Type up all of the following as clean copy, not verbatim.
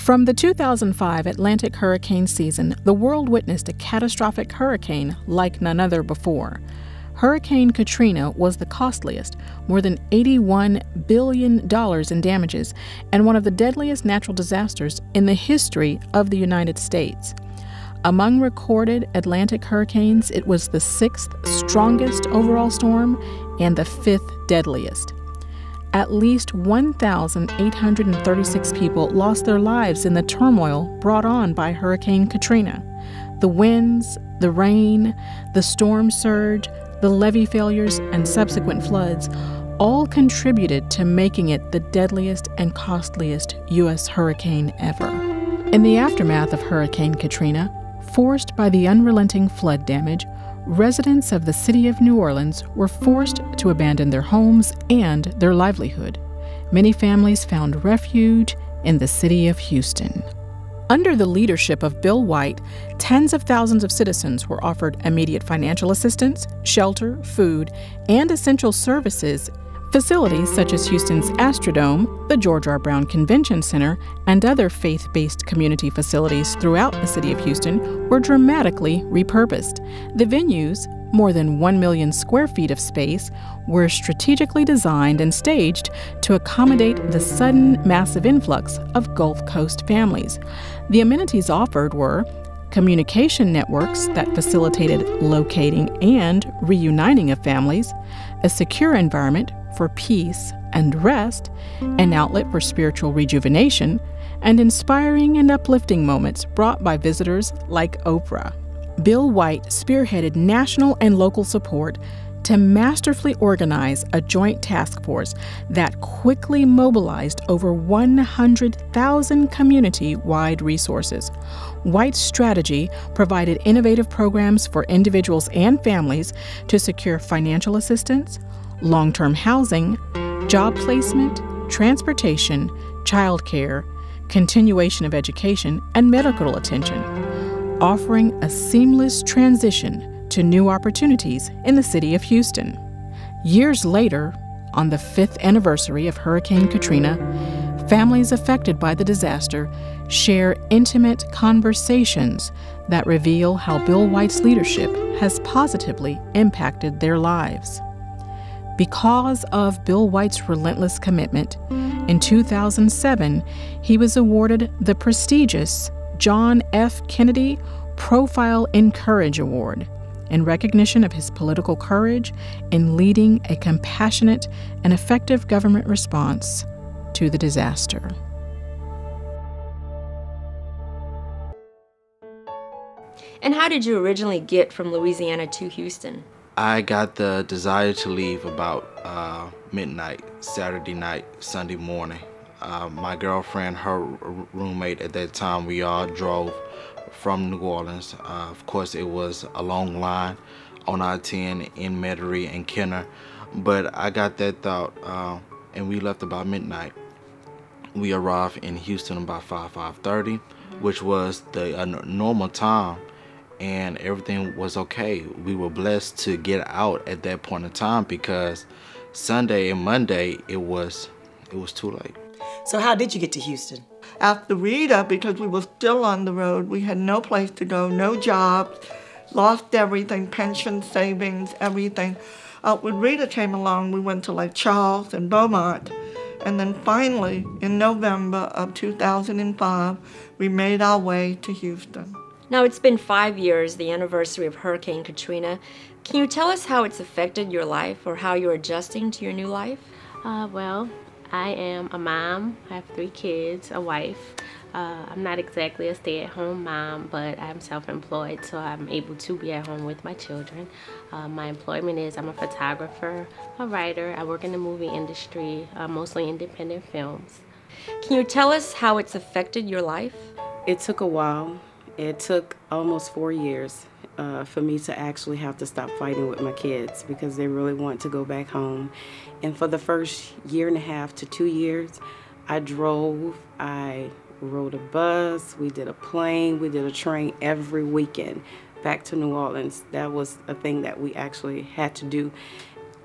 From the 2005 Atlantic hurricane season, the world witnessed a catastrophic hurricane like none other before. Hurricane Katrina was the costliest, more than $81 billion in damages, and one of the deadliest natural disasters in the history of the United States. Among recorded Atlantic hurricanes, it was the 6th strongest overall storm and the 5th deadliest. At least 1,836 people lost their lives in the turmoil brought on by Hurricane Katrina. The winds, the rain, the storm surge, the levee failures, and subsequent floods all contributed to making it the deadliest and costliest U.S. hurricane ever. In the aftermath of Hurricane Katrina, forced by the unrelenting flood damage, residents of the city of New Orleans were forced to abandon their homes and their livelihood. Many families found refuge in the city of Houston. Under the leadership of Bill White, tens of thousands of citizens were offered immediate financial assistance, shelter, food, and essential services. Facilities such as Houston's Astrodome, the George R. Brown Convention Center, and other faith-based community facilities throughout the city of Houston were dramatically repurposed. The venues, more than 1 million square feet of space, were strategically designed and staged to accommodate the sudden massive influx of Gulf Coast families. The amenities offered were communication networks that facilitated locating and reuniting of families, a secure environment for peace and rest, an outlet for spiritual rejuvenation, and inspiring and uplifting moments brought by visitors like Oprah. Bill White spearheaded national and local support to masterfully organize a joint task force that quickly mobilized over 100,000 community-wide resources. White's strategy provided innovative programs for individuals and families to secure financial assistance, long-term housing, job placement, transportation, childcare, continuation of education, and medical attention, offering a seamless transition to new opportunities in the city of Houston. Years later, on the 5th anniversary of Hurricane Katrina, families affected by the disaster share intimate conversations that reveal how Bill White's leadership has positively impacted their lives. Because of Bill White's relentless commitment, in 2007, he was awarded the prestigious John F. Kennedy Profile in Courage Award in recognition of his political courage in leading a compassionate and effective government response to the disaster. And how did you originally get from Louisiana to Houston? I got the desire to leave about midnight, Saturday night, Sunday morning. My girlfriend, her roommate at that time, we all drove from New Orleans. Of course, it was a long line on I-10 in Metairie and Kenner, but I got that thought, and we left about midnight. We arrived in Houston about 5:30, which was the normal time, and everything was okay. We were blessed to get out at that point in time because Sunday and Monday it was too late. So how did you get to Houston? After Rita, because we were still on the road, we had no place to go, no jobs, lost everything, pension, savings, everything. When Rita came along, we went to Lake Charles and Beaumont. And then finally, in November of 2005, we made our way to Houston. Now, it's been 5 years, the anniversary of Hurricane Katrina. Can you tell us how it's affected your life or how you're adjusting to your new life? Well, I am a mom. I have 3 kids, a wife. I'm not exactly a stay-at-home mom, but I'm self-employed, so I'm able to be at home with my children. My employment is I'm a photographer, a writer. I work in the movie industry, mostly independent films. Can you tell us how it's affected your life? It took a while. It took almost 4 years for me to actually have to stop fighting with my kids because they really want to go back home. And for the first 1.5 to 2 years, I drove, I rode a bus, we did a plane, we did a train every weekend back to New Orleans. That was a thing that we actually had to do.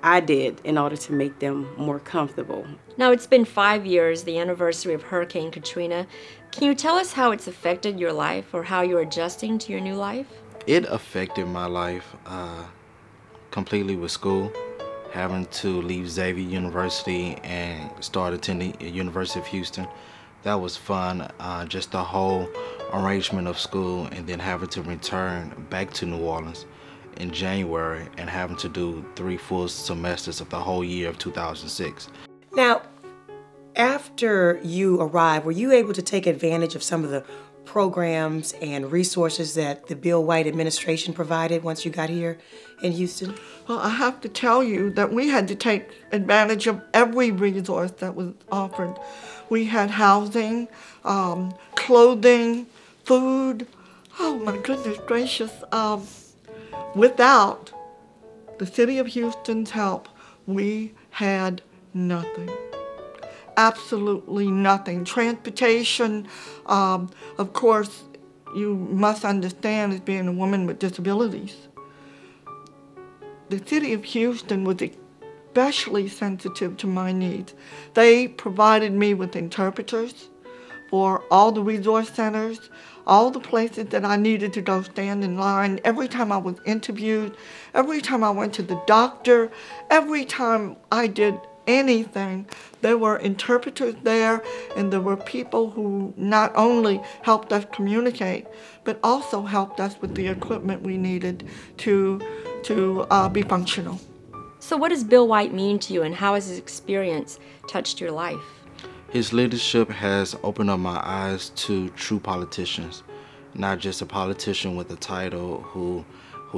I did in order to make them more comfortable. Now, it's been 5 years, the anniversary of Hurricane Katrina. Can you tell us how it's affected your life or how you're adjusting to your new life? It affected my life completely with school, having to leave Xavier University and start attending University of Houston. That was fun, just the whole arrangement of school, and then having to return back to New Orleans in January and having to do 3 full semesters of the whole year of 2006. Now, after you arrived, were you able to take advantage of some of the programs and resources that the Bill White administration provided once you got here in Houston? Well, I have to tell you that we had to take advantage of every resource that was offered. We had housing, clothing, food. Oh my goodness gracious. Without the city of Houston's help, we had nothing. Absolutely nothing. Transportation, of course, you must understand as being a woman with disabilities. The city of Houston was especially sensitive to my needs. They provided me with interpreters for all the resource centers, all the places that I needed to go stand in line. Every time I was interviewed, every time I went to the doctor, every time I did anything, there were interpreters there, and there were people who not only helped us communicate, but also helped us with the equipment we needed to be functional. So what does Bill White mean to you, and how has his experience touched your life? His leadership has opened up my eyes to true politicians, not just a politician with a title who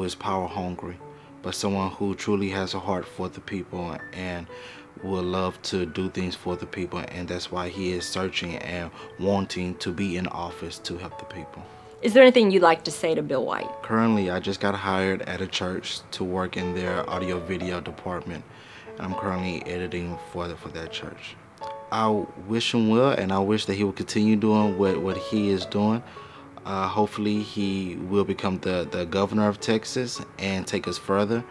is power hungry, but someone who truly has a heart for the people and would love to do things for the people, and that's why he is searching and wanting to be in office to help the people. Is there anything you'd like to say to Bill White? Currently, I just got hired at a church to work in their audio-video department, and I'm currently editing for that church. I wish him well, and I wish that he will continue doing what he is doing. Hopefully, he will become the governor of Texas and take us further.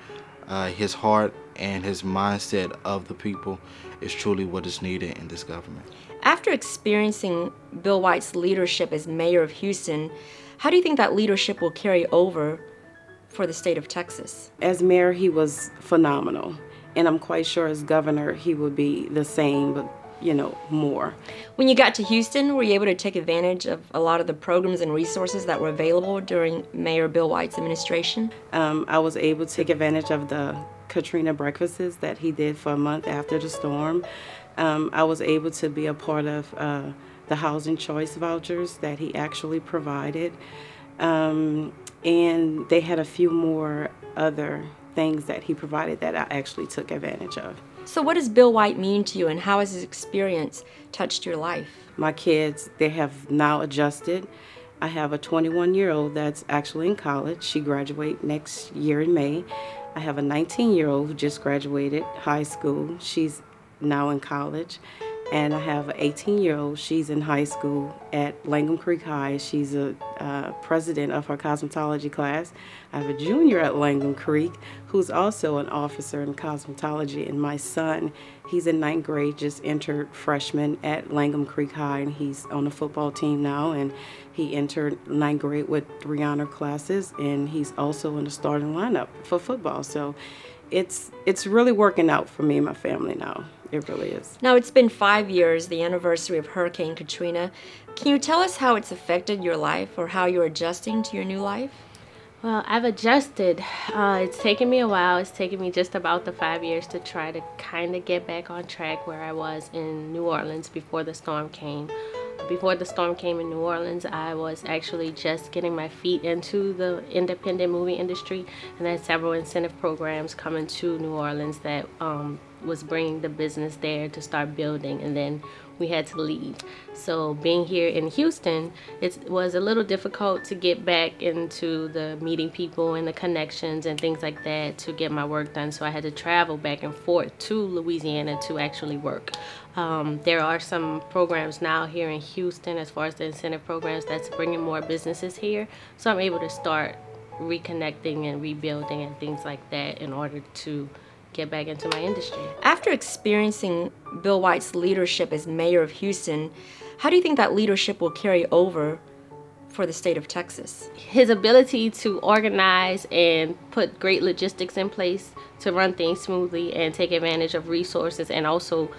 His heart and his mindset of the people is truly what is needed in this government. After experiencing Bill White's leadership as mayor of Houston, how do you think that leadership will carry over for the state of Texas? As mayor, he was phenomenal, and I'm quite sure as governor he would be the same, but more. When you got to Houston, were you able to take advantage of a lot of the programs and resources that were available during Mayor Bill White's administration? I was able to take advantage of the Katrina breakfasts that he did for a month after the storm. I was able to be a part of the housing choice vouchers that he actually provided. And they had a few more other things that he provided that I actually took advantage of. So what does Bill White mean to you, and how has his experience touched your life? My kids, they have now adjusted. I have a 21-year-old that's actually in college. She graduates next year in May. I have a 19-year-old who just graduated high school. She's now in college. And I have an 18-year-old. She's in high school at Langham Creek High. She's a president of her cosmetology class. I have a junior at Langham Creek who's also an officer in cosmetology. And my son, he's in 9th grade, just entered freshman at Langham Creek High, and he's on the football team now. And he entered 9th grade with 3 honor classes, and he's also in the starting lineup for football. So it's really working out for me and my family now. It really is. Now, it's been 5 years, the anniversary of Hurricane Katrina. Can you tell us how it's affected your life or how you're adjusting to your new life? Well, I've adjusted. It's taken me a while. It's taken me just about the 5 years to try to kind of get back on track where I was in New Orleans before the storm came. Before the storm came in New Orleans, I was actually just getting my feet into the independent movie industry, and I had several incentive programs coming to New Orleans that was bringing the business there to start building, and then we had to leave. So being here in Houston, it was a little difficult to get back into the meeting people and the connections and things like that to get my work done. So I had to travel back and forth to Louisiana to actually work. There are some programs now here in Houston as far as the incentive programs that's bringing more businesses here. So I'm able to start reconnecting and rebuilding and things like that in order to get back into my industry. After experiencing Bill White's leadership as mayor of Houston, how do you think that leadership will carry over for the state of Texas? His ability to organize and put great logistics in place to run things smoothly and take advantage of resources, and also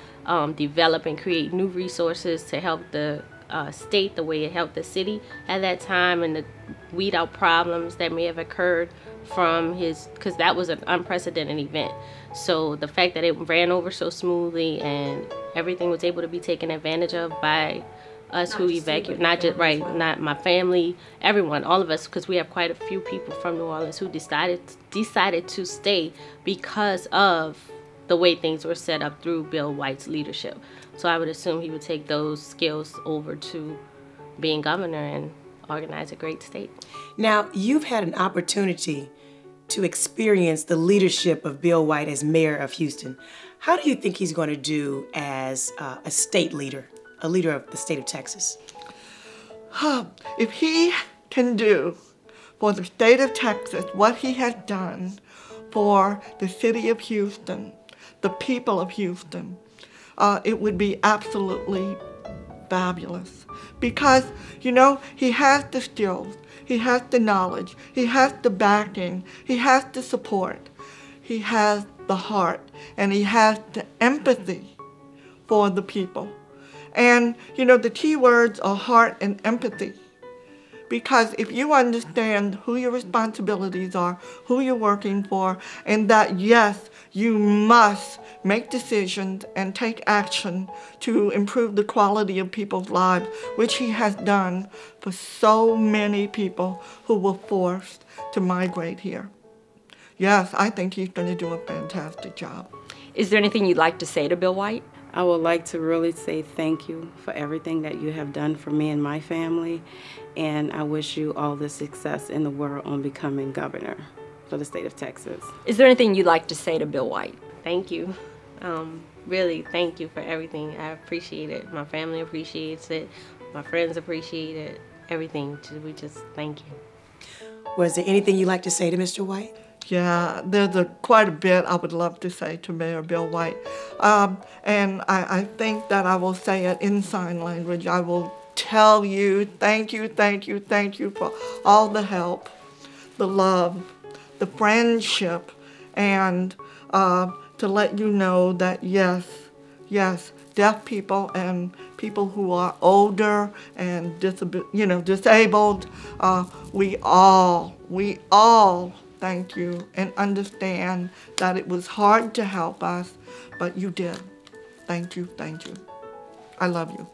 develop and create new resources to help the state the way it helped the city at that time, and to weed out problems that may have occurred from his, because that was an unprecedented event. So the fact that it ran over so smoothly and everything was able to be taken advantage of by us who evacuated, not my family, everyone, all of us, because we have quite a few people from New Orleans who decided to stay because of the way things were set up through Bill White's leadership. So I would assume he would take those skills over to being governor and organize a great state. Now, you've had an opportunity to experience the leadership of Bill White as mayor of Houston. How do you think he's going to do as a state leader, a leader of the state of Texas? If he can do for the state of Texas what he has done for the city of Houston, the people of Houston, it would be absolutely fabulous. Because, you know, he has the skills, he has the knowledge, he has the backing, he has the support, he has the heart, and he has the empathy for the people. And, you know, the key words are heart and empathy. Because if you understand who your responsibilities are, who you're working for, and that, yes, you must make decisions and take action to improve the quality of people's lives, which he has done for so many people who were forced to migrate here. Yes, I think he's going to do a fantastic job. Is there anything you'd like to say to Bill White? I would like to really say thank you for everything that you have done for me and my family, and I wish you all the success in the world on becoming governor for the state of Texas. Is there anything you'd like to say to Bill White? Thank you. Really, thank you for everything. I appreciate it. My family appreciates it. My friends appreciate it. Everything. We just thank you. Was there anything you'd like to say to Mr. White? Yeah, there's quite a bit I would love to say to Mayor Bill White. And I think that I will say it in sign language. I will tell you, thank you, thank you, thank you for all the help, the love, the friendship, and to let you know that yes, deaf people and people who are older and disabled, we all thank you and understand that it was hard to help us, but you did. Thank you, thank you. I love you.